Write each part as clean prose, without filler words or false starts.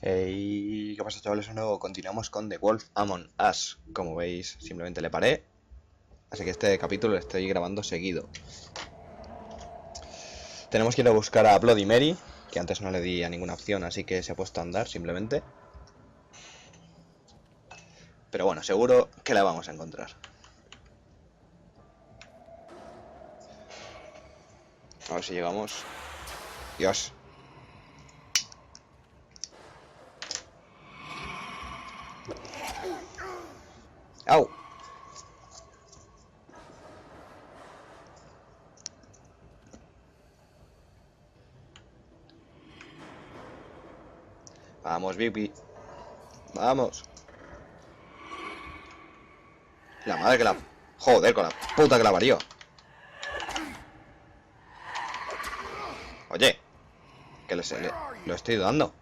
Y ¿qué pasa, chavales? De nuevo continuamos con The Wolf Among Us. Como veis, simplemente le paré. Así que este capítulo lo estoy grabando seguido. Tenemos que ir a buscar a Bloody Mary, que antes no le di a ninguna opción, así que se ha puesto a andar simplemente. Pero bueno, seguro que la vamos a encontrar. A ver si llegamos. Dios. ¡Au! Vamos, Bibi. Vamos. La madre que la... Joder, con la puta que la parió. Oye, que lo estoy dando.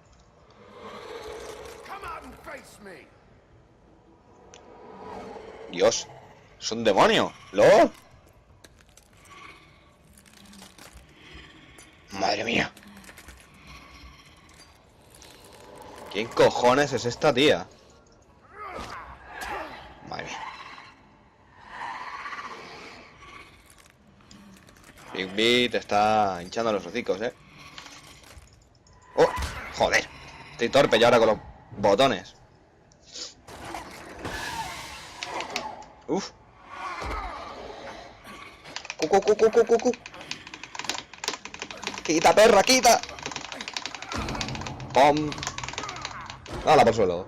Dios, es un demonio. ¡Lo! Madre mía. ¿Quién cojones es esta tía? Madre mía. Big B te está hinchando los hocicos, ¡Oh! ¡Joder! Estoy torpe ya ahora con los botones. ¡Uf! ¡Cu! ¡Quita, perra, quita! ¡Pum! ¡Hala por suelo!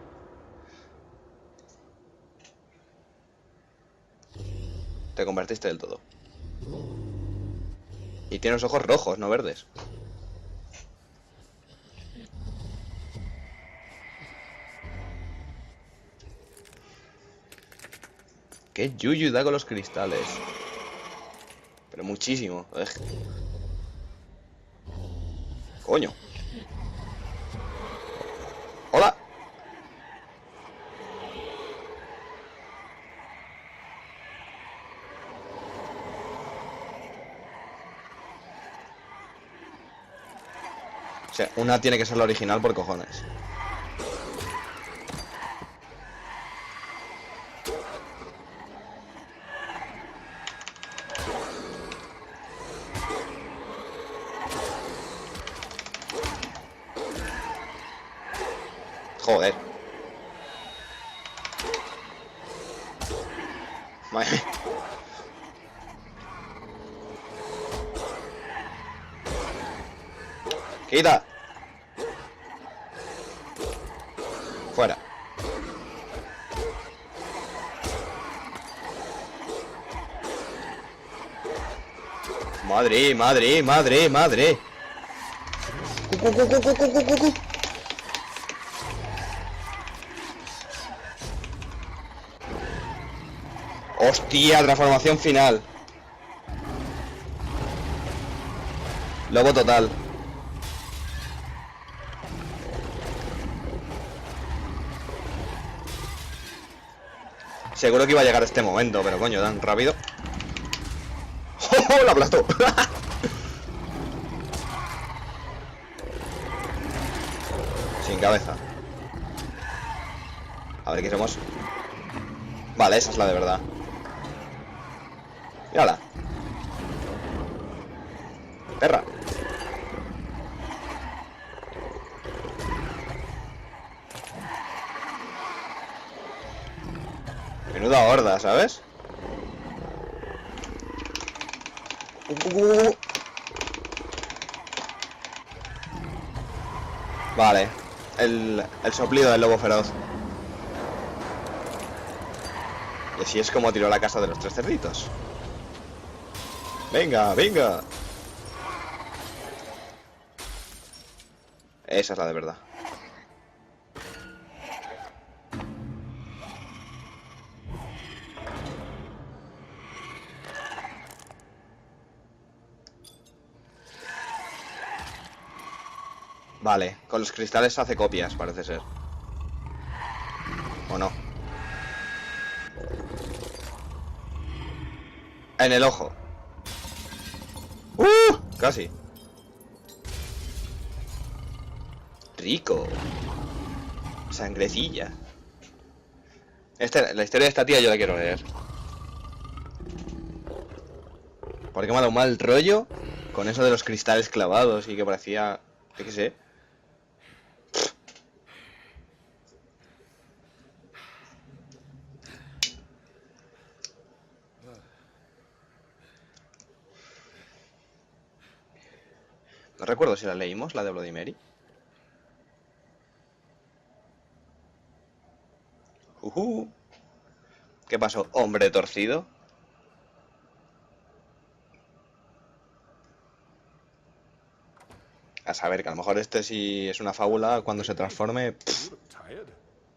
Te convertiste del todo. Y tienes ojos rojos, no verdes. Qué yuyu da con los cristales. Pero muchísimo. Coño. Hola. O sea, una tiene que ser la original por cojones. Joder. Madre mía. Quita. Fuera. Madre. Cu. Hostia, transformación final. Lobo total. Seguro que iba a llegar este momento, pero coño, tan rápido. ¡Oh, la aplastó! Sin cabeza. A ver qué somos. Vale, esa es la de verdad. Mírala. Perra. Menuda horda, ¿sabes? Vale. El soplido del lobo feroz. Y así es como tiró la casa de los tres cerditos. Venga, venga. Esa es la de verdad. Vale, con los cristales hace copias, parece ser. ¿O no? En el ojo. Casi. Rico. Sangrecilla. La historia de esta tía yo la quiero leer. Porque me ha dado un mal rollo con eso de los cristales clavados y que parecía... ¿Qué sé? No recuerdo si la leímos, la de Bloody Mary. ¿Qué pasó, hombre torcido? A saber, que a lo mejor este sí es una fábula cuando se transforme...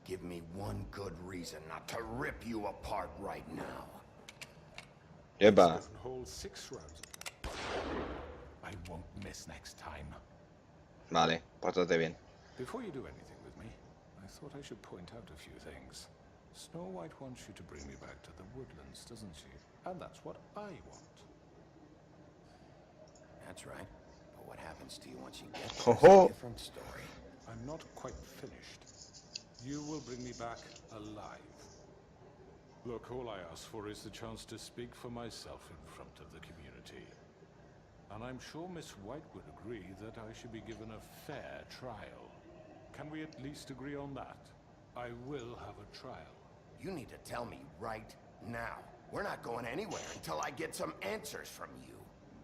Give me one good reason not to rip you apart right now. Epa. I won't miss next time. Vale, pórtate bien. Before you do anything with me, I thought I should point out a few things. Snow White wants you to bring me back to the woodlands, doesn't she? And that's what I want. That's right. But what happens to you once you get Ho, there is ho. a different story. I'm not quite finished. You will bring me back alive. Look, all I ask for is the chance to speak for myself in front of the community. And I'm sure Miss White would agree that I should be given a fair trial. Can we at least agree on that? I will have a trial. You need to tell me right now. We're not going anywhere until I get some answers from you.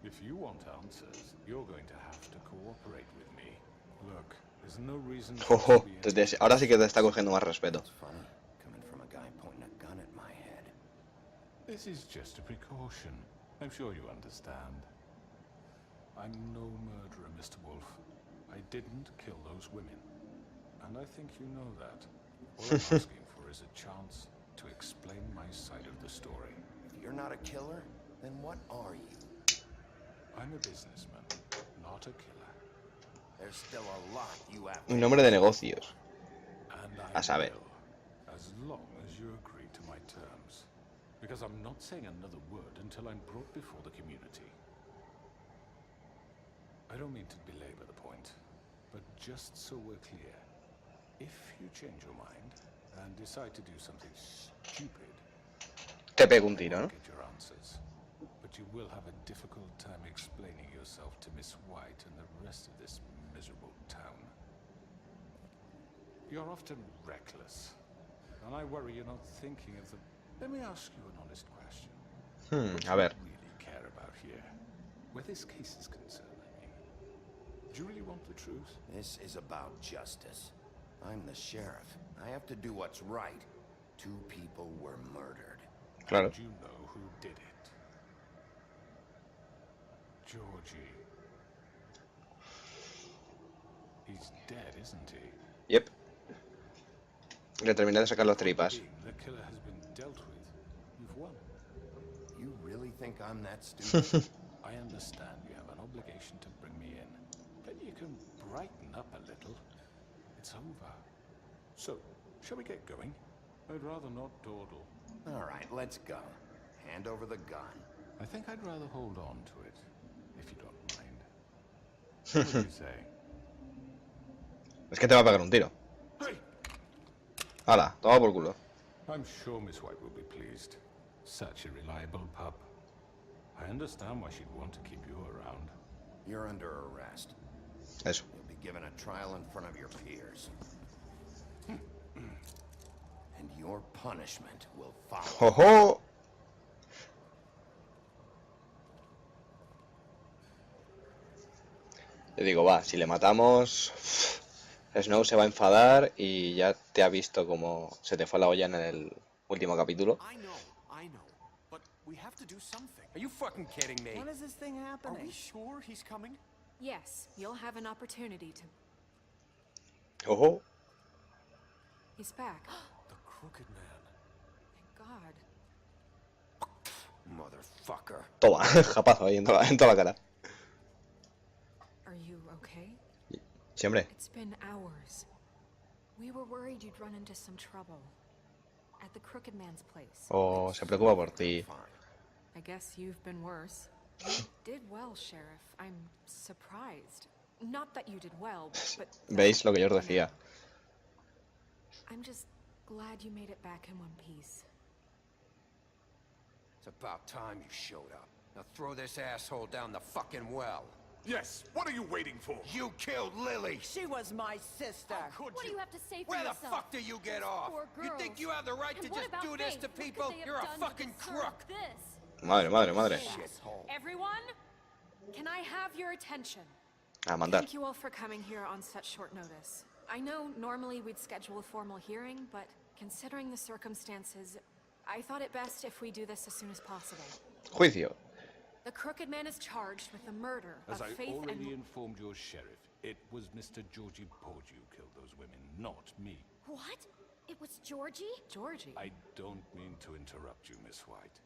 If you want answers, you're going to have to cooperate with me. Look, there's no reason for Jojo, me to be ahora sí que te está cogiendo más respeto. It's funny, coming from a guy pointing a gun at my head. This is just a precaution. I'm sure you understand. I'm no murderer, Mr. Wolf. I didn't kill those women. And I think you know that. All I'm asking for is a chance to explain my side of the story. If you're not a killer, then what are you? I'm a businessman, not a killer. There's still a lot you have to Un hombre de negocios. And A I saber. will, as long as you agree to my terms. Because I'm not saying another word until I'm brought before the community. I don't mean to belabor the point, but just so we're clear, if you change your mind and decide to do something stupid, Te pego un tiro, I ¿no? won't get your answers. But you will have a difficult time explaining yourself to Miss White and the rest of this miserable town. You're often reckless, and I worry you're not thinking of the... Let me ask you an honest question. What do A ver. you really care about here? Where this case is concerned, I mean. Do you really want the truth? This is about justice. I'm the sheriff. I have to do what's right. 2 people were murdered. Claro. Do you know who did it? Georgie. He's dead, isn't he? Yep. Le terminé de sacar los tripas. The killer has been dealt with. You've won. You really think I'm that stupid? I understand you have an obligation to bring me in, but you can brighten up a little. It's over. So, shall we get going? I'd rather not dawdle. All right, let's go. Hand over the gun. I think I'd rather hold on to it, if you don't mind. What do you say? Es que te va a pegar un tiro. Hey! Hala, toma por culo. I'm sure Miss White will be pleased. Such a reliable pup. I understand why she'd want to keep you around. You're under arrest. Eso. You'll be given a trial in front of your peers. And your punishment will follow. ¡Jojo! Le digo, va, si le matamos... Snow se va a enfadar y ya te ha visto como se te fue la olla en el último capítulo. I know. But we have to do something. Are you fucking kidding me? When is this thing Are happening? we sure he's coming? Yes, you'll have an opportunity to... ¡Ojo! He's back. The Crooked Man. God. Motherfucker. Toma, japazo ahí en toda la cara. Are you okay? Sí, hombre. It's been hours. We were worried you'd run into some trouble. At the Crooked Man's place. O se preocupa por ti. I guess you've been worse. You did well, Sheriff. I'm surprised. Not that you did well, but... ¿Veis lo que yo os decía? I'm just glad you made it back in one piece. It's about time you showed up. Now throw this asshole down the fucking well. Yes, what are you waiting for? You killed Lily! She was my sister. What do you have to say for Where the yourself? fuck do you get Those off? poor You girls. think you have the right And to what just about do this Faith? to What could people? they have You're a done to fucking deserve crook! This? Madre, madre, madre. Shithole. Everyone, can I have your attention? A mandar. Thank you all for coming here on such short notice. I know normally we'd schedule a formal hearing, but considering the circumstances, I thought it best if we do this as soon as possible. Juicio. The Crooked Man is charged with the murder As of I Faith already and... informed your sheriff, it was Mr. Georgie Porge who killed those women, not me. What? It was Georgie? Georgie? I don't mean to interrupt you, Miss White.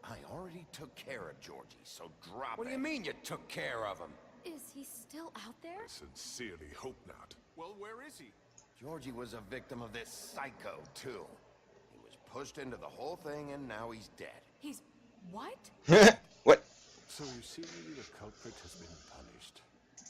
I already took care of Georgie, so drop it. What do you mean you took care of him? Is he still out there? I sincerely hope not. Well, where is he? Georgie was a victim of this psycho, too. He was pushed into the whole thing, and now he's dead. He's... what? What? So you see, the culprit has been punished.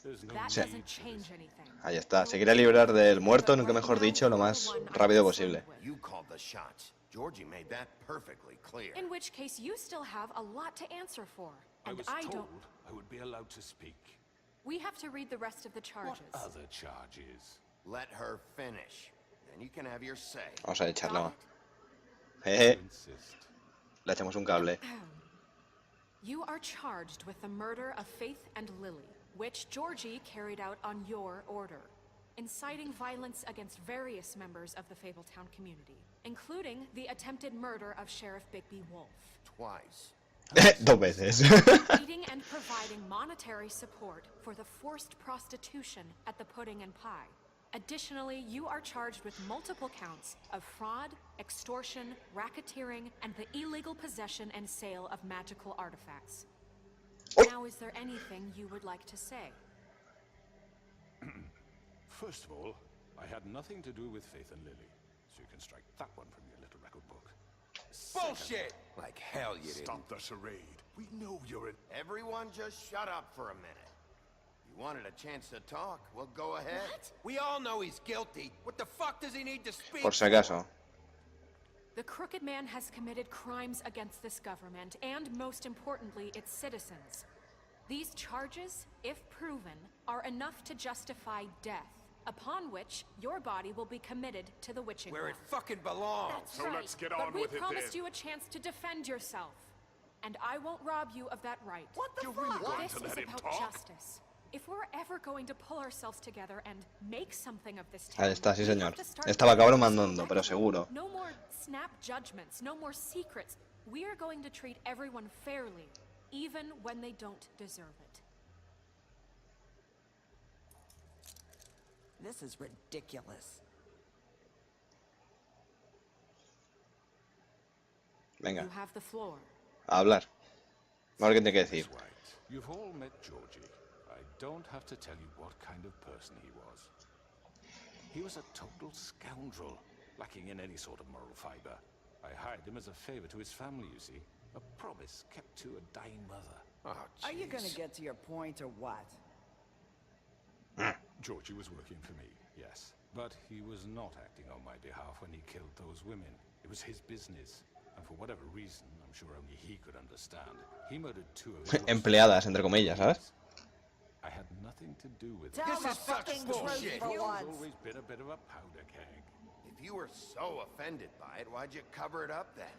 There's no That need doesn't to change anything. Ahí está. Se quiere librar del muerto, nunca mejor dicho, lo más rápido posible. You called the shots. Georgie made that perfectly clear. In which case, you still have a lot to answer for. I And was I told don't... I would be allowed to speak. We have to read the rest of the charges. What other charges? Let her finish. Then you can have your say. Vamos a echarla. Got Jeje. You insist. Le echamos un cable. it? You are charged with the murder of Faith and Lily, which Georgie carried out on your order, inciting violence against various members of the Fabletown community, including the attempted murder of Sheriff Bigby Wolf. Twice. Dos veces. Eating and providing monetary support for the forced prostitution at the Pudding and Pie. Additionally, you are charged with multiple counts of fraud, extortion, racketeering, and the illegal possession and sale of magical artifacts. Now, is there anything you would like to say? First of all, I had nothing to do with Faith and Lily, so you can strike that one from your little record book. Bullshit! Like hell you didn't. Stop the charade. We know you're an... Everyone just shut up for a minute. You wanted a chance to talk? Well, go ahead. What? We all know he's guilty. What the fuck does he need to speak? Por si acaso. The Crooked Man has committed crimes against this government and, most importantly, its citizens. These charges, if proven, are enough to justify death, upon which your body will be committed to the witching Where it well. fucking belongs. That's So right. let's get but on we with it promised then. you a chance to defend yourself, and I won't rob you of that right. What the You're fuck? really going This to is let him about talk? justice. If we're ever going to pull ourselves together and make something of this Ahí town, está, sí we señor. have to start Estaba with cabrón things mandando, pero correct. seguro. No more snap judgments, no more secrets. We are going to treat everyone fairly, even when they don't deserve it. This is ridiculous. Venga, You have the floor. a hablar. A ver qué tiene que decir. Miss White, you've all met Georgie. I don't have to tell you what kind of person he was. He was a total scoundrel, lacking in any sort of moral fiber. I hired him as a favor to his family, you see. A promise kept to a dying mother. Oh, Are you jeez. gonna get to your point or what? Georgie was working for me, yes. But he was not acting on my behalf when he killed those women. It was his business. And for whatever reason, I'm sure only he could understand, he murdered two of his Empleadas, entre comillas, ¿sabes? I had nothing to do with Tell it. the is such fucking bullshit. truth for He's once. always been a bit of a powder keg. If you were so offended by it, why'd you cover it up then?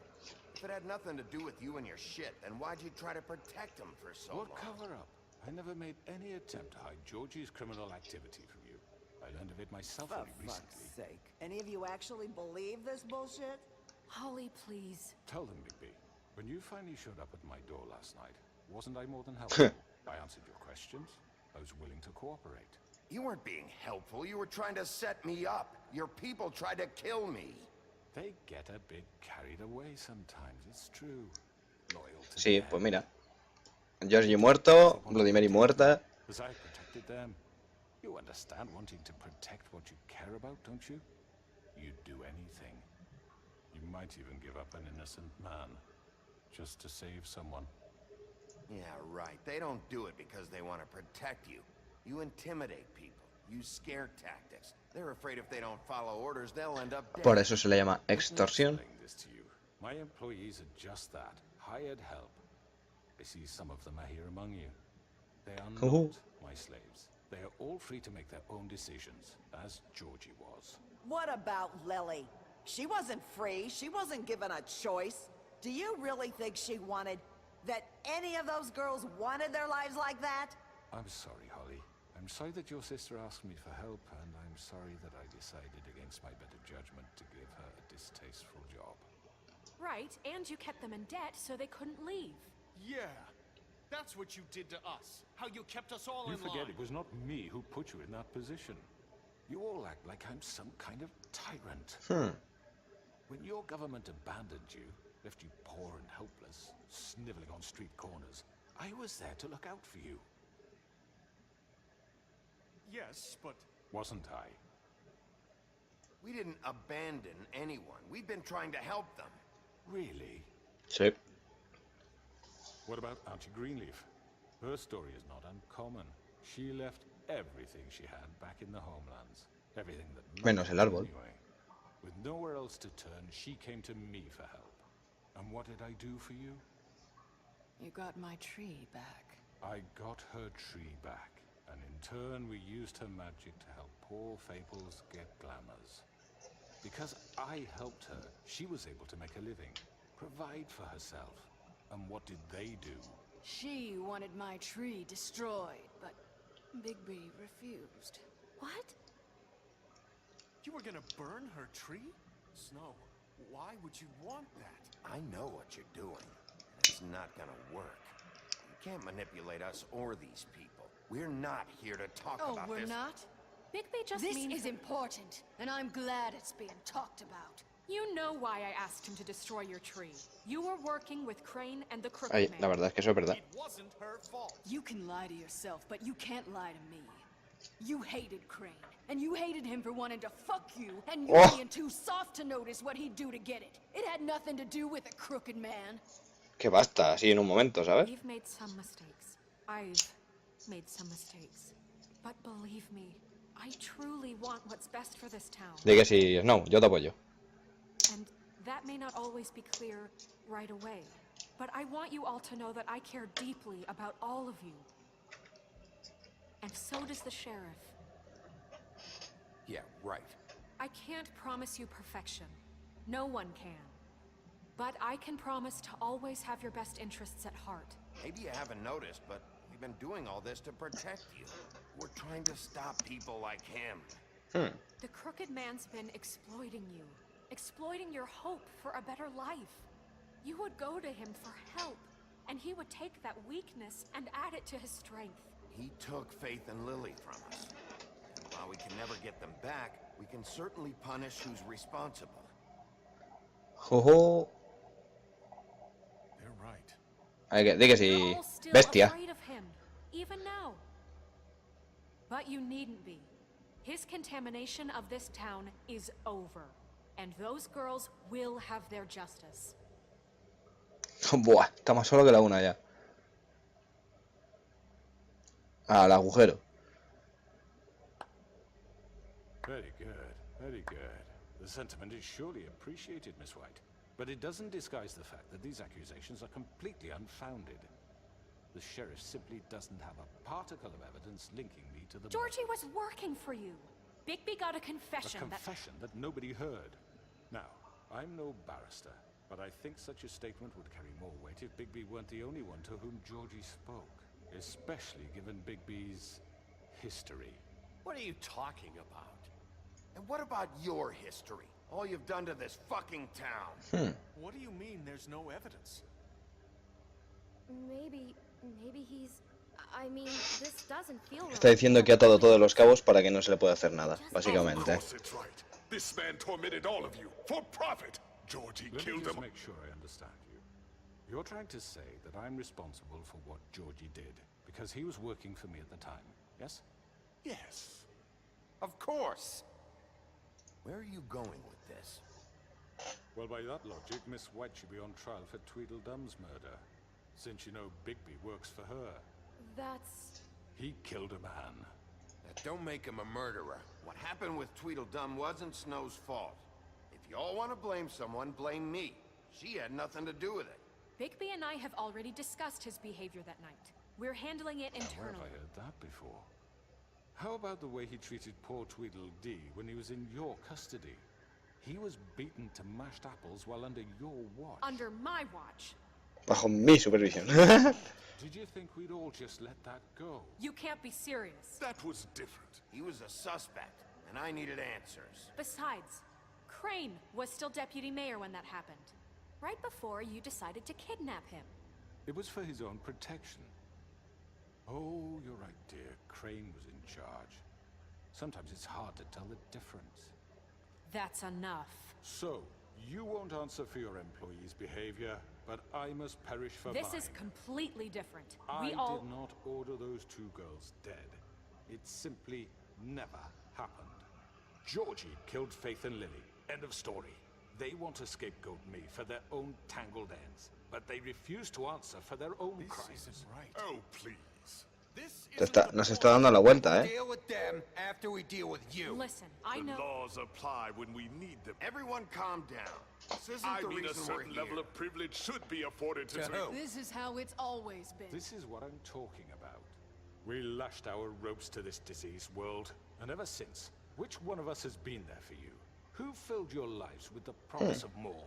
If it had nothing to do with you and your shit, then why'd you try to protect him for so What long? cover up? I never made any attempt to hide Georgie's criminal activity from you. I learned of it myself For only fuck's recently. sake. Any of you actually believe this bullshit? Holly, please. Tell them, Bigby, when you finally showed up at my door last night, wasn't I more than helpful? I answered your questions. I was willing to cooperate. You weren't being helpful. You were trying to set me up. Your people tried to kill me. They get a bit carried away sometimes, it's true. Loyal to Sí, them. pues mira. Georgie muerto, Bloody Mary muerta. As I protected them. You understand wanting to protect what you care about, don't you? You'd do anything. You might even give up an innocent man, just to save someone. Yeah, right. They don't do it because they want to protect you. You intimidate people. use scare tactics. They're afraid if they don't follow orders, they'll end up dead. Por eso se le llama extorsión. My employees are just that, hired help. I see some of them are here among you. They are not my slaves. They are all free to make their own decisions, as Georgie was. What about Lily? She wasn't free. She wasn't given a choice. Do you really think she wanted... that any of those girls wanted their lives like that? I'm sorry, Holly. I'm sorry that your sister asked me for help, and I'm sorry that I decided against my better judgment to give her a distasteful job. Right, and you kept them in debt so they couldn't leave. Yeah, that's what you did to us. How you kept us all You in forget line. it was not me who put you in that position. You all act like I'm some kind of tyrant. When your government abandoned you, left you poor and helpless, sniveling on street corners, I was there to look out for you. Yes, but Wasn't I? We didn't abandon anyone. We've been trying to help them. Really? Sí. What about Auntie Greenleaf? Her story is not uncommon. She left everything she had back in the homelands. Everything that Menos el mattered árbol. anyway. With nowhere else to turn, she came to me for help. And what did I do for you? You got my tree back. I got her tree back, and in turn we used her magic to help poor Fables get glamours. Because I helped her, she was able to make a living, provide for herself. And what did they do? She wanted my tree destroyed, but Bigby refused. What? you were gonna burn her tree? Snow, why would you want that? I know what you're doing. It's not gonna work. You can't manipulate us or these people. We're not here to talk Oh, about we're this. not? Bigby just This means is important, and I'm glad it's being talked about. You know why I asked him to destroy your tree. You were working with Crane and the Crooked Ay, Man. la verdad es que eso es verdad. It wasn't her fault. You can lie to yourself, but you can't lie to me. You hated Crane, and you hated him for wanting to fuck you, and you Oh. being too soft to notice what he'd do to get it. It had nothing to do with a crooked man. Que basta, así en un momento, ¿sabes? We've made some mistakes. I've made some mistakes. But believe me, I truly want what's best for this town. Di que sí, no, yo te apoyo. And that may not always be clear right away. But I want you all to know that I care deeply about all of you. And so does the sheriff. Yeah, right. I can't promise you perfection. No one can. But I can promise to always have your best interests at heart. Maybe you haven't noticed, but we've been doing all this to protect you. We're trying to stop people like him. The Crooked Man's been exploiting you. Exploiting your hope for a better life. You would go to him for help, and he would take that weakness and add it to his strength. He took Faith and Lily from us. And while we can never get them back, we can certainly punish who's responsible. Jojo. They're right. Di que You're sí. all still Bestia. afraid of him, even now. But you needn't be. His contamination of this town is over, and those girls will have their justice. Buah, está más solo que la una ya. Al agujero. Very good, very good. The sentiment is surely appreciated, Miss White. But it doesn't disguise the fact that these accusations are completely unfounded. The sheriff simply doesn't have a particle of evidence linking me to the Georgie was working for you. Bigby got a A confession confession that nobody heard. Now, I'm no barrister, but I think such a statement would carry more weight if Bigby weren't the only one to whom Georgie spoke, especially given Bigby's history. What are you talking about? And what about your history? All you've done to this fucking town. What do you mean there's no evidence? Maybe he's... I mean, this doesn't feel right. Está diciendo que ha atado todos los cabos para que no se le pueda hacer nada, Of básicamente. course it's right. This man tormented all of you for profit. Georgie Let me killed just them. make sure I understand you. You're trying to say that I'm responsible for what Georgie did because he was working for me at the time, yes? Yes. Of course. Where are you going with this? Well, by that logic, Miss White should be on trial for Tweedledum's murder, since you know Bigby works for her. That's... He killed a man. That don't make him a murderer. What happened with Tweedledum wasn't Snow's fault. If you all want to blame someone, blame me. She had nothing to do with it. Bigby and I have already discussed his behavior that night. We're handling it Where have internally. I heard that before? How about the way he treated poor Tweedledee when he was in your custody? He was beaten to mashed apples while under your watch. Under my watch. Bajo mi supervisión. Did you think we'd all just let that go? You can't be serious. That was different. He was a suspect, and I needed answers. Besides, Crane was still deputy mayor when that happened. Right before you decided to kidnap him. It was for his own protection. Oh, you're right, dear. Crane was in charge. Sometimes it's hard to tell the difference. That's enough. So, you won't answer for your employees' behavior, but I must perish for mine. This is completely different. I We all... did not order those 2 girls dead. It simply never happened. Georgie killed Faith and Lily. End of story. They want to scapegoat me for their own tangled ends, but they refuse to answer for their own crimes. Oh, please. Nos está dando la vuelta, Deal with them after we deal with you. Listen, I The know... laws apply when we need them. Everyone calm down. This isn't I the mean, a reason we're certain here. level of privilege should be afforded to... who? This is how it's always been. This is what I'm talking about. We lashed our ropes to this diseased world, and ever since, which one of us has been there for you? Who filled your lives with the promise of more?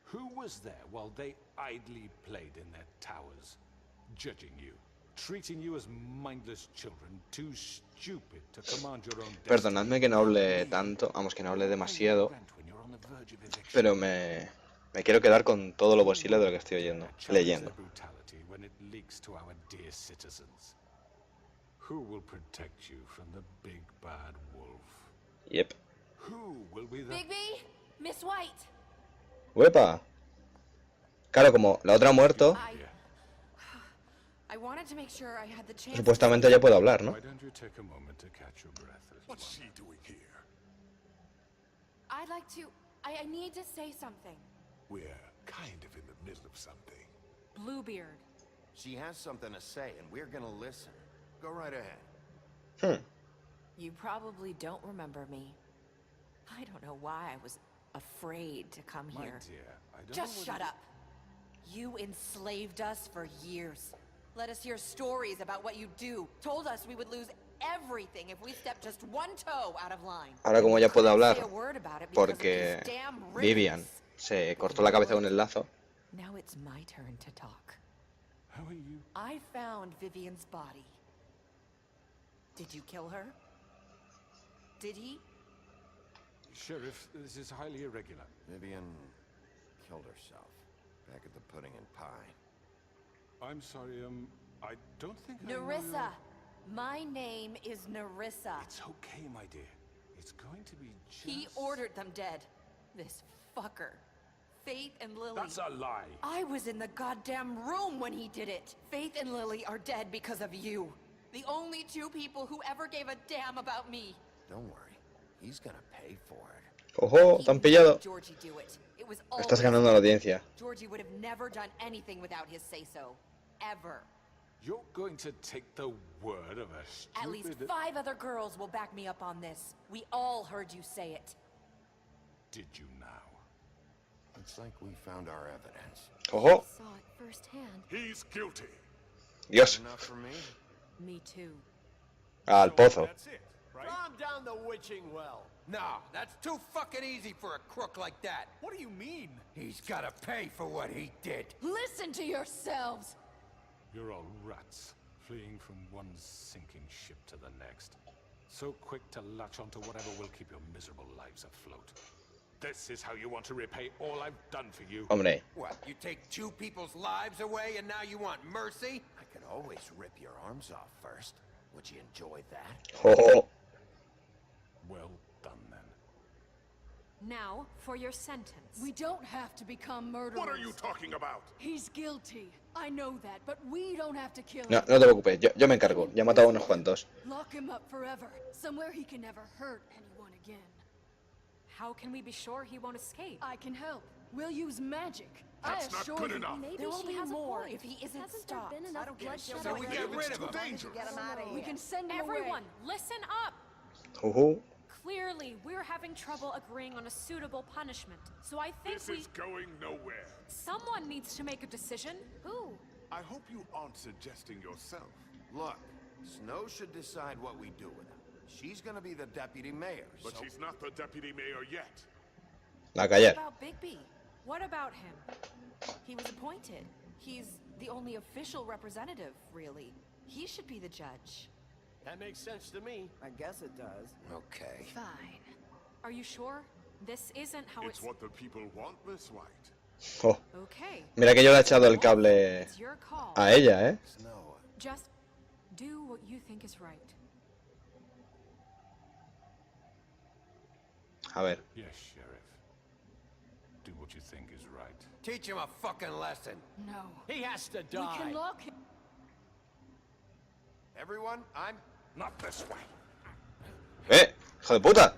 Who was there while they idly played in their towers, judging you, treating you as mindless children, too stupid to command your own destiny? Perdonadme que no hable tanto, vamos, que no hable demasiado, pero me quiero quedar con todo lo posible de lo que estoy leyendo. Who will protect you from the big bad wolf? Yep. Who will be the... Bigby, Miss White. ¡Uepa! Claro, como la otra ha muerto, I wanted to make sure I had the chance. supuestamente ya puedo hablar, ¿no? Why don't you take a moment to catch your breath? What's she doing here? I'd like to. I need to say something. We're kind of in the middle of something. Bluebeard. She has something to say, and we're gonna listen. Go right ahead. You probably don't remember me. I don't know why I was afraid to come My here. dear, I don't Just know shut up. You enslaved us for years. Let us hear stories about what you do. Told us we would lose everything if we stepped just one toe out of line. Ahora como ya puedo hablar, Say a word about it because of porque these damn Vivian ribbons. se cortó la cabeza con el lazo. Now it's my turn to talk. How are you? I found Vivian's body. Did you kill her? Did he? Sheriff, this is highly irregular. Vivian killed herself back at the pudding and pie. I'm sorry, I don't think I know Nerissa. your- My name is Nerissa. It's okay, my dear. It's going to be just... He ordered them dead. This fucker. Faith and Lily. That's a lie. I was in the goddamn room when he did it. Faith and Lily are dead because of you. The only 2 people who ever gave a damn about me. Don't worry. He's gonna pay for it. ¡Ojo! ¡Te han pillado! Georgie do it. It was Estás always ganando la audiencia. Georgie would have never done anything without his say-so. Ever. You're going to take the word of a stupid... At least 5 other girls will back me up on this. We all heard you say it. Did you now? Looks like we found our evidence. ¡Ojo! Saw it firsthand. He's guilty. Dios. Enough for me? Me too. Al pozo. That's it, right? Calm down the witching well. No, that's too fucking easy for a crook like that. What do you mean? He's gotta pay for what he did. Listen to yourselves. You're all rats, fleeing from one sinking ship to the next. So quick to latch onto whatever will keep your miserable lives afloat. This is how you want to repay all I've done for you. Hombre. What, you take 2 people's lives away and now you want mercy? I could always rip your arms off first. Would you enjoy that? ¡Ojo! Well done, then. Now, for your sentence. We don't have to become murderers. What are you talking about? He's guilty. I know that, but we don't have to kill No, him. no te preocupes, yo me encargo. Ya he matado a unos cuantos. Lock him up forever, somewhere he can never hurt anyone again. How can we be sure he won't escape? I can help. We'll use magic. That's not good enough. Maybe There will she be has a more point. if he isn't Hasn't stopped. there been enough bloodshed? So we get rid of him. Dangerous. Get him out of here. We can send him Everyone, away. listen up! Clearly, we're having trouble agreeing on a suitable punishment. So I think This is going nowhere. someone needs to make a decision. Who? I hope you aren't suggesting yourself. Look, Snow should decide what we do with her. She's gonna be the deputy mayor, But so... she's not the deputy mayor yet. La callar. What about Bigby? What about him? He was appointed. He's the only official representative, really. He should be the judge. That makes sense to me. I guess it does. Okay. Fine. Are you sure? This isn't how It's what the people want, Miss White. Oh, Okay. mira que yo le he echado el cable It's your call. a ella, ¿eh? Snow, Just do what you think is right. A ver. Yes, Sheriff. Do what you think is right. teach him a fucking lesson. No. He has to We die. can lock him. Everyone, I'm... Not this way. ¡Hijo de puta!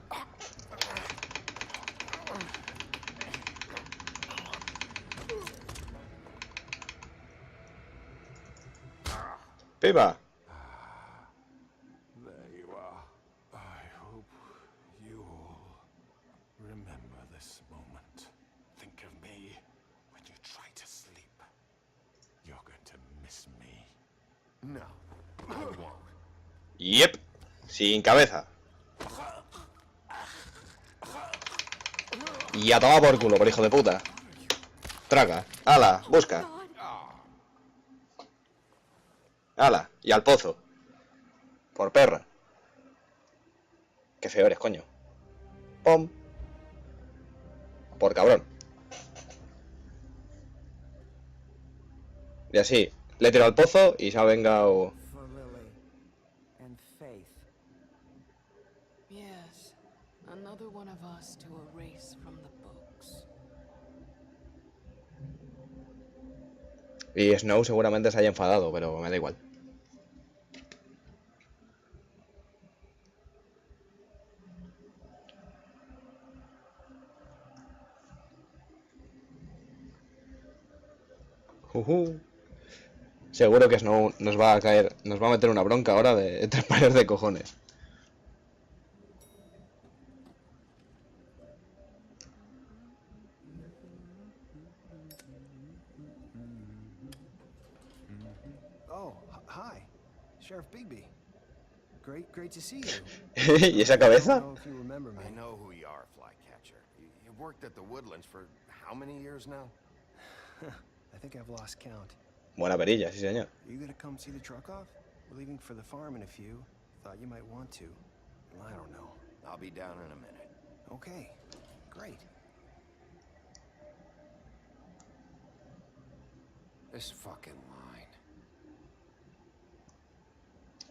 ¡Pipa! There you are. I hope you all remember this moment. Think of me when you try to sleep. You're going to miss me. No, I won't. ¡Yep! Sin cabeza. Y a tomar por culo, por hijo de puta. Traga. ¡Hala! Busca. ¡Hala! Y al pozo. Por perra. Qué feo eres, coño. ¡Pum! Por cabrón. Y así. Le he tirado al pozo y se ha vengado. For Lily and Faith. Yes. Another one of us to erase from the books. Y Snow seguramente se haya enfadado, pero me da igual. Seguro que Snow nos va a caer, nos va a meter una bronca ahora de 3 pares de cojones. Oh, hi, Sheriff Bigby. Great to see you. ¿Y esa I don't cabeza? know if you remember me. I know who you are, Flycatcher. You've worked at the Woodlands for how many years now? I think I've lost count. Buena perilla, sí señor. Are you gonna come see the truck off? We're leaving for the farm in a few. Thought you might want to. Well, I don't know. I'll be down in a minute. Okay, great. This fucking line.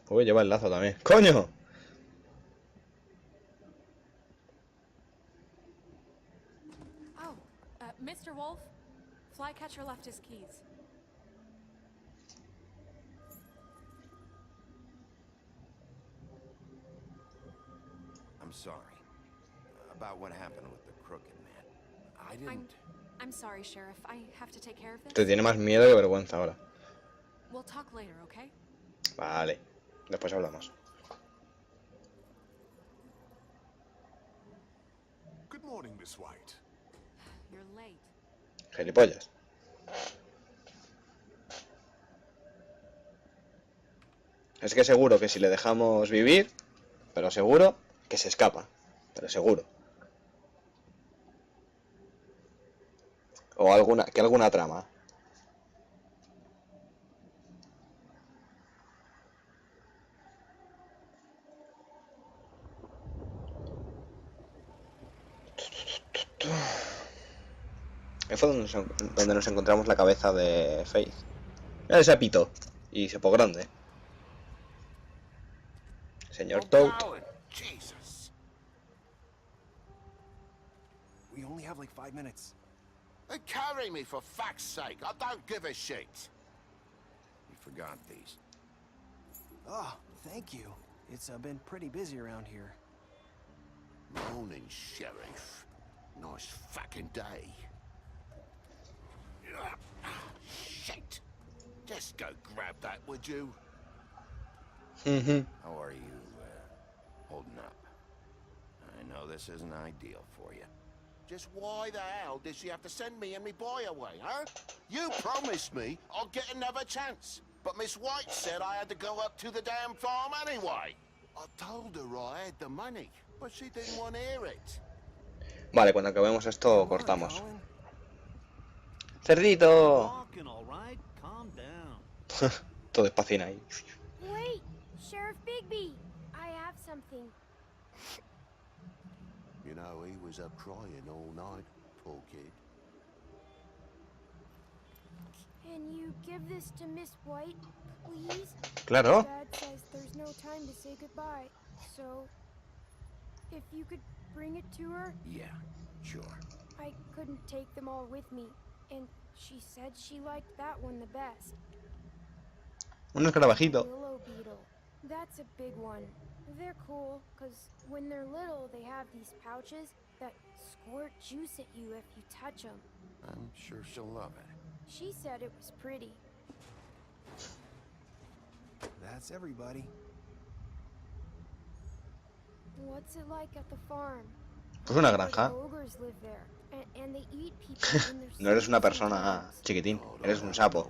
Uy, lleva el lazo también. ¡Coño! Oh, Mr. Wolf, Flycatcher left his keys. I'm sorry. About what happened with the crooked man. I didn't... I'm sorry, Sheriff. I have to take care of this. Te tiene más miedo que vergüenza ahora. We'll talk later, okay? Vale. Después hablamos. Good morning, Miss White. You're late. Gilipollas. Es que seguro que si le dejamos vivir, pero seguro que se escapa. Pero seguro. O alguna trama. Ahí fue donde nos encontramos la cabeza de Faith. Mira ese pito. Y se po grande. Señor Toad. Jesus. We only have like 5 minutes. Carry me, for fuck's sake. I don't give a shit. You forgot these. Oh, thank you. It's been pretty busy around here. Morning, Sheriff. Nice fucking day. Shit! Just go grab that, would you? How are you, holding up? I know this isn't ideal for you. Just why the hell did she have to send me and me boy away, huh? You promised me I'll get another chance, but Miss White said I had to go up to the damn farm anyway. I told her I had the money, but she didn't want to hear it. Vale, cuando acabemos esto cortamos. ¡Cerdito! Todo despacina ahí. Wait, Sheriff Bigby, I have something. You know, he was up crying all night, poor kid. Can you give this to Miss White, please? Claro. Dad says there's no time to say goodbye, so if you could bring it to her. Yeah, sure. I couldn't take them all with me, and she said she liked that one the best. Un escarabajito. Willow beetle. That's a big one. They're cool, because when they're little, they have these pouches that squirt juice at you if you touch them. I'm sure she'll love it. She said it was pretty. That's everybody. What's it like at the farm? Pues una granja. Ogres live there, and they eat people in their No eres una sleep persona sometimes. chiquitín, eres un sapo.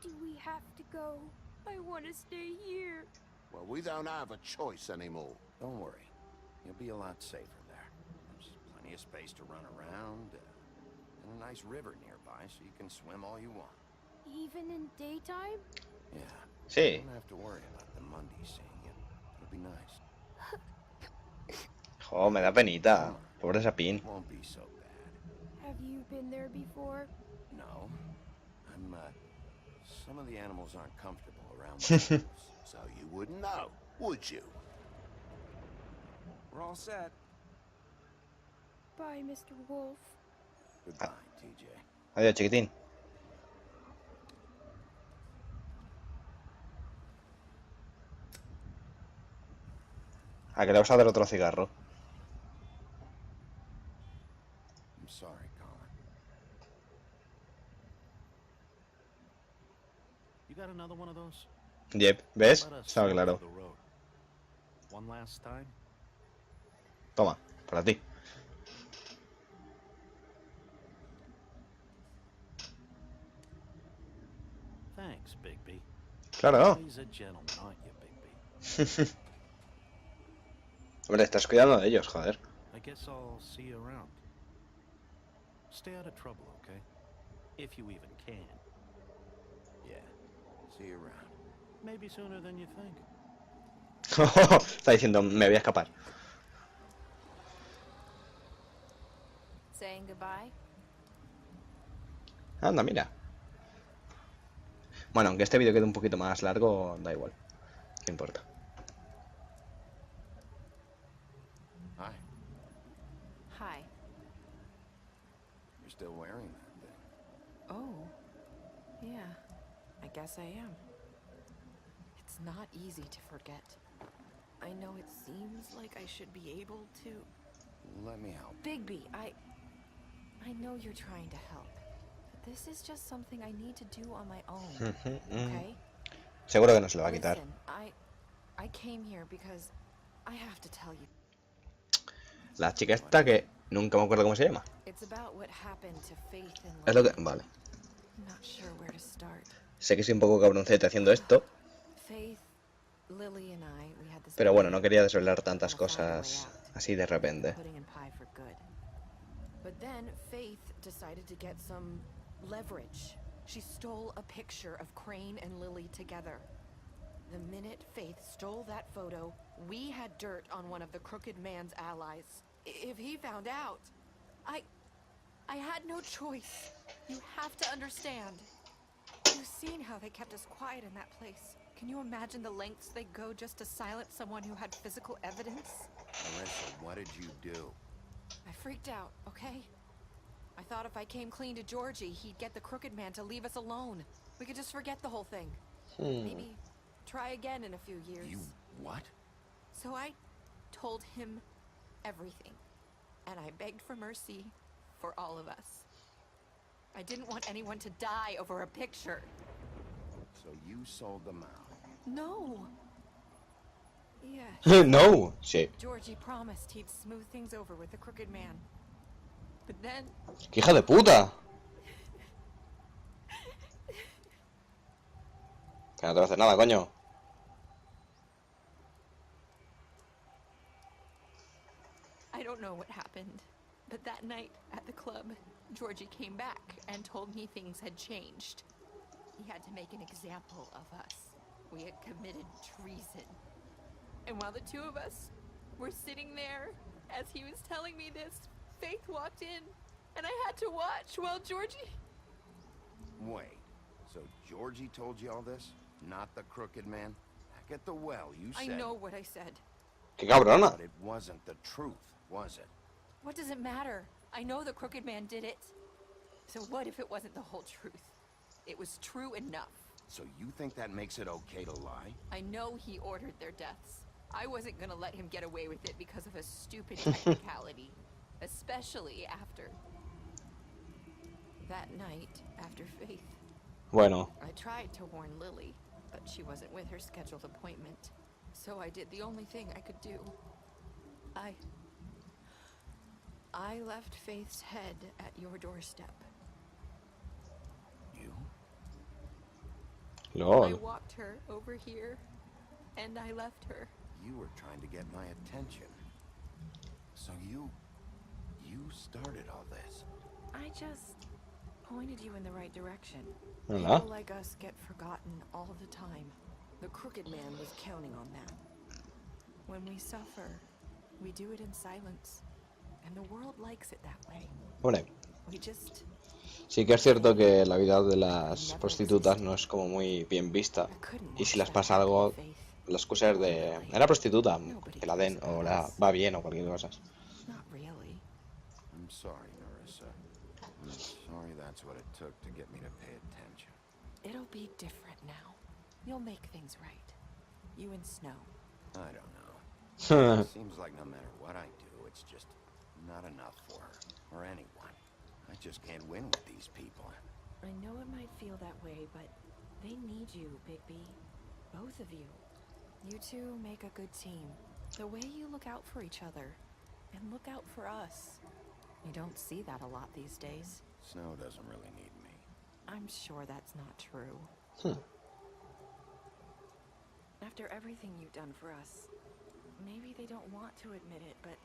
Do we have to go? I want to stay here. Well, we don't have a choice anymore. Don't worry. You'll be a lot safer there. There's plenty of space to run around, and a nice river nearby so you can swim all you want. Even in daytime? Yeah. Sí. You don't have to worry about the Monday seeing you. It'll be nice. Jo, me da penita. Pobre sapín. Won't be so bad. Have you been there before? No. Some of the animals aren't comfortable around the animals, so you wouldn't know, would you? We're all set. Bye, Mr. Wolf. Goodbye, TJ. Adiós, chiquitín. ¿A que le vas a dar otro cigarro? I'm sorry, Colin. You got another one of those? Yep, ¿ves? Let us Estaba walk claro. the road. One last time. Toma, para ti. Thanks, Bigby. Claro. He's a gentleman, aren't you, Bigby? Hombre, estás cuidando de ellos, joder. I guess I'll see you around. Stay out of trouble, okay? If you even can. Yeah. See you around. Maybe sooner than you think. Está diciendo, me voy a escapar. Saying goodbye? Anda, mira. Bueno, aunque este vídeo quede un poquito más largo, da igual. ¿Qué importa? Hi. Hi. You're still wearing that thing. Oh, yeah, I guess I am. It's not easy to forget. I know it seems like I should be able to... Let me help. Bigby, I know you're trying to help. But this is just something I need to do on my own, okay? Seguro que no se lo va a quitar. Listen, I came here because I have to tell you. La chica esta que nunca me acuerdo cómo se llama. It's about what happened to Faith and Es lo Lily. que... Vale. I'm not sure where to start. Sé que soy un poco cabroncete haciendo esto, Faith, Lily and I, we had this pero bueno, plan. no quería desvelar tantas We'll find a way cosas out. así de repente. Pudding and pie for good. But then Faith decided to get some leverage. She stole a picture of Crane and Lily together. The minute Faith stole that photo, we had dirt on one of the crooked man's allies. If he found out, I had no choice. You have to understand. You've seen how they kept us quiet in that place. Can you imagine the lengths they go just to silence someone who had physical evidence? Melissa, what did you do? I freaked out, okay? I thought if I came clean to Georgie, he'd get the crooked man to leave us alone. We could just forget the whole thing. Maybe try again in a few years. You what? So I told him everything. And I begged for mercy for all of us. I didn't want anyone to die over a picture. So you sold them out. No. Yeah. No. Sí. Georgie promised he'd smooth things over with the crooked man. But then... ¡Qué hija de puta! Que no te va a hacer nada, coño. I don't know what happened, but that night at the club, Georgie came back and told me things had changed. He had to make an example of us. We had committed treason. And while the two of us were sitting there, as he was telling me this, Faith walked in, and I had to watch while Georgie... Wait, so Georgie told you all this? Not the crooked man? Back at the well, you said... I know what I said. ¡Qué cabrona! But it wasn't the truth, was it? What does it matter? I know the crooked man did it. So what if it wasn't the whole truth? It was true enough. So you think that makes it okay to lie? I know he ordered their deaths. I wasn't gonna let him get away with it because of a stupid technicality. Especially after... that night, after Faith. Bueno. I tried to warn Lily, but she wasn't with her scheduled appointment. So I did the only thing I could do. I left Faith's head at your doorstep. You? LOL. I walked her over here, and I left her. You were trying to get my attention. So you started all this. I just pointed you in the right direction. Hola. People like us get forgotten all the time. The crooked man was counting on that. When we suffer, we do it in silence. And the world likes it that way. Hombre. We just... Sí que es cierto que la vida de las prostitutas no es como muy bien vista. Y si les pasa algo, la excusa es de... Era prostituta, que la den, o la va bien, o cualquier cosa. Not really. I'm sorry, Marissa. I'm sorry that's what it took to get me to pay attention. It'll be different now. You'll make things right. You and Snow. I don't know. It seems like no matter what I do, it's just not enough for her, or anyone. I just can't win with these people. I know it might feel that way, but they need you, Bigby. Both of you. You two make a good team. The way you look out for each other, and look out for us. You don't see that a lot these days. Snow doesn't really need me. I'm sure that's not true. After everything you've done for us, maybe they don't want to admit it, but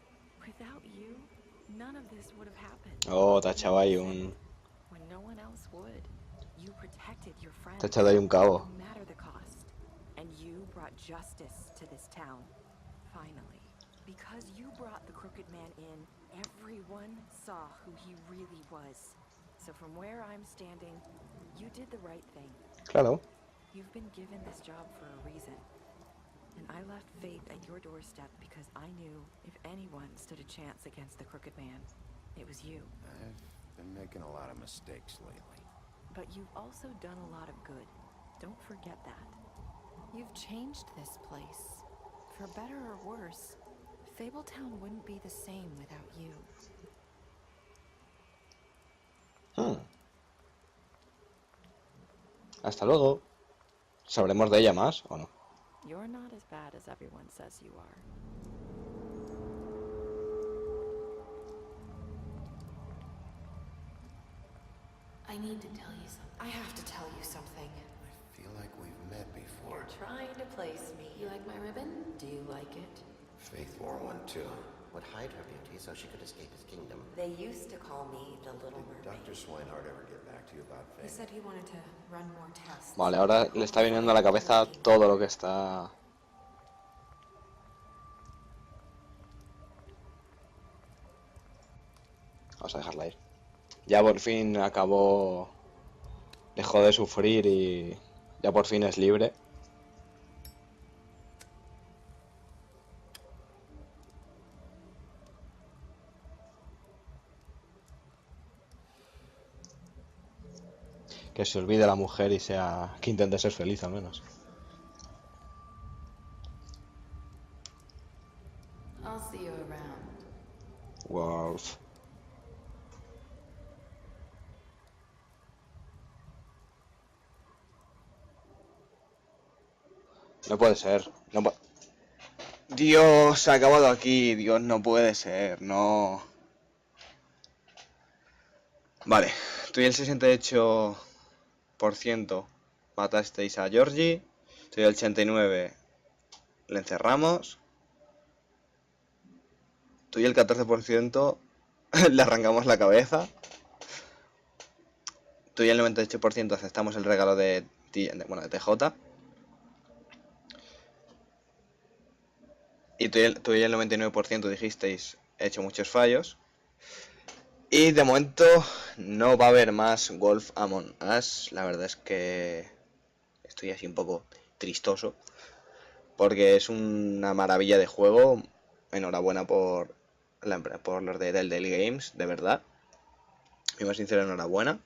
without you, none of this would have happened. Oh, te ha echado ahí un... When no one else would. You protected your friends. Te ha echado ahí un cabo. No matter the cost. And you brought justice to this town. Finally. Because you brought the crooked man in, everyone saw who he really was. So from where I'm standing, you did the right thing. Claro. You've been given this job for a reason. And I left Faith at your doorstep because I knew if anyone stood a chance against the crooked man, it was you. I've been making a lot of mistakes lately. But you've also done a lot of good. Don't forget that. You've changed this place. For better or worse, Fabletown wouldn't be the same without you. Hasta luego. ¿Sabremos de ella más o no? You're not as bad as everyone says you are. I need to tell you something. I have to tell you something. I feel like we've met before. You're trying to place me. You like my ribbon? Do you like it? Faith wore one too. Would hide her beauty so she could escape his kingdom. They used to call me the Little Mermaid. Dr. Swinehart ever get back to you about He Faith? said he wanted to run more tests. Vale, ahora le está viniendo a la cabeza todo lo que está... Vamos a dejarla ir. Ya por fin acabó... Dejó de sufrir y... Ya por fin es libre. Que se olvide la mujer y sea... Que intente ser feliz al menos. I'll see you around. Wow. No puede ser. Dios, se ha acabado aquí. Dios, no puede ser. No. Vale. Estoy el 68%. Matasteis a Georgie. Estoy el 89%. Le encerramos. Estoy el 14%. Le arrancamos la cabeza. Estoy el 98%. Aceptamos el regalo de TJ. Y tú y el 99% dijisteis, he hecho muchos fallos. Y de momento no va a haber más Wolf Among Us. La verdad es que estoy así un poco tristoso, porque es una maravilla de juego. Enhorabuena por los de Telltale Games, de verdad. Mi más sincera enhorabuena.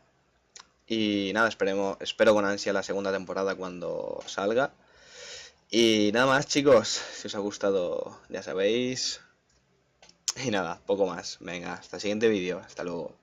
Y nada, espero con ansia la segunda temporada cuando salga. Y nada más, chicos, si os ha gustado ya sabéis. Y nada, poco más. Venga, hasta el siguiente vídeo. Hasta luego.